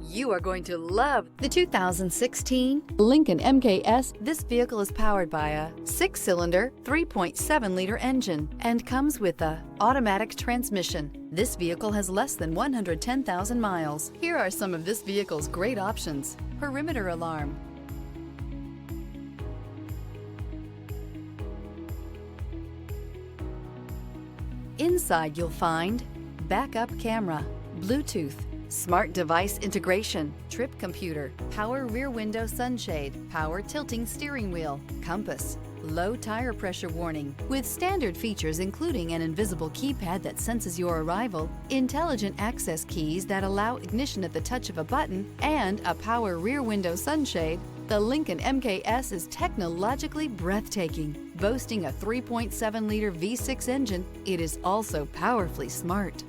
You are going to love the 2016 Lincoln MKS. This vehicle is powered by a 6-cylinder, 3.7-liter engine and comes with a automatic transmission. This vehicle has less than 110,000 miles. Here are some of this vehicle's great options: perimeter alarm, inside you'll find backup camera, Bluetooth, smart device integration, trip computer, power rear window sunshade, power tilting steering wheel, compass, low tire pressure warning, with standard features including an invisible keypad that senses your arrival, intelligent access keys that allow ignition at the touch of a button, and a power rear window sunshade. The Lincoln MKS is technologically breathtaking. Boasting a 3.7-liter V6 engine, it is also powerfully smart.